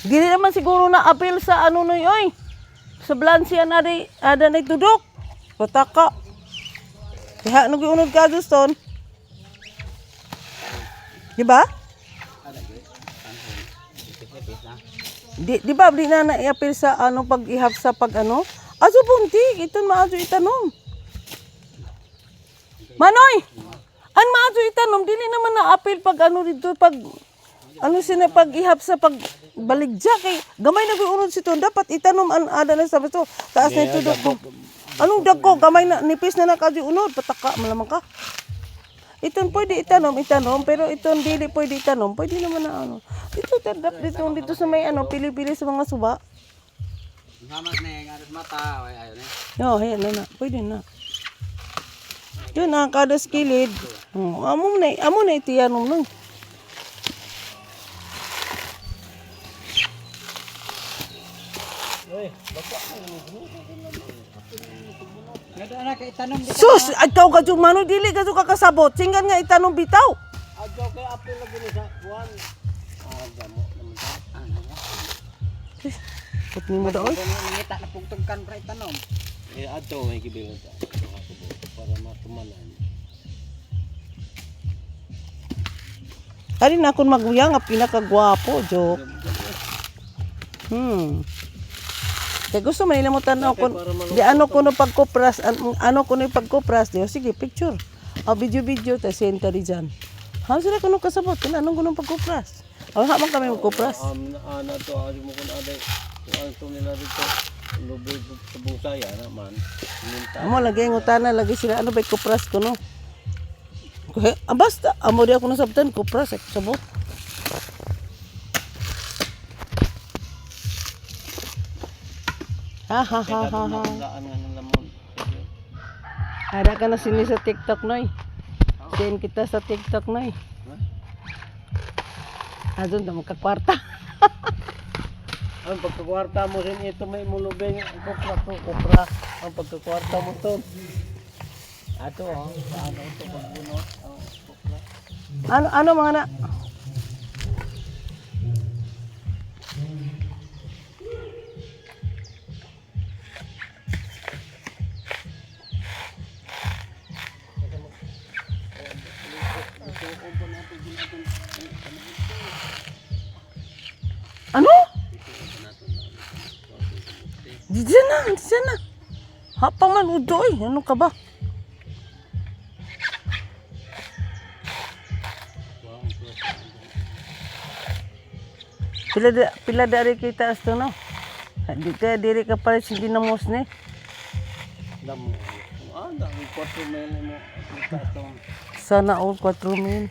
Dili naman siguro na appeal sa ano noy oy. Sa Blansian ada na tudok. Pataka. Diha nung giunod ka Juston. Di ba? Di ba di na i-appeal sa ano pag ihap sa pag ano? Aso bunti, iton maaso itanom. Manoy. An maaso itanom dili naman na appeal pag ano dito pag ano sina pag ihap sa pag baligja kay gamay na giunod si ton dapat itanom an ada na sa to taas na ito dako. Anong dako gamay na nipis na nakadi unod pataka malamang ka. Iton pwede itanom pero iton dili pwede itanom pwede naman na ano. Dito terdap dito sa may ano pili-pili sa mga suba. Hamas na yung aras mata ayo ni. Yo ayan na pwede na. Yun na kada skilid. Amo na itiyanom nun. Ngada na kay tanom di. Sus! Ikaw ka yung mano, dili ka yung kakasabot. Singgan nga itanong bitaw. Adyo kay apil lagi ni sa buwan. Damo naman ta. Put mo daw. Ngita na pugtugkan pra tanom. Adto may gibilon ta. Para matumanan. Ari na akong maguyang nga pinakagwapo, Jo. Kaya gusto man nila mo tanaw kung di ano ko no pagkupras, ano ko no pagkupras, di sige picture. Video ta senta di dyan. Ha sila kuno kasabot, anong kuno pagkupras. Ha man kami magkupras. Ana to ari mo kun aday. Kung to nila dito lubid sa busaya naman. Amo lagi ang utana lagi sila ano ba kupras ko no. Basta amo di ako nasabtan kupras sabot. Ha. Ada ka na sini sa TikTok noy. Send kita sa TikTok noy. Azon ta magkakwarta. Ang pagkakwarta mo rin ito may mulubeng kopra. Ang pagkakwarta mo to. Ato paano ito pagbunot kopra. Ano mga na? Ano? Diyan na. Hapa man udoy. Ano ka ba? Pila dari kita asto no? Dito diri ka pala si dinamos ni. Damo. Dami 4 mil mo. Sana all 4 mil.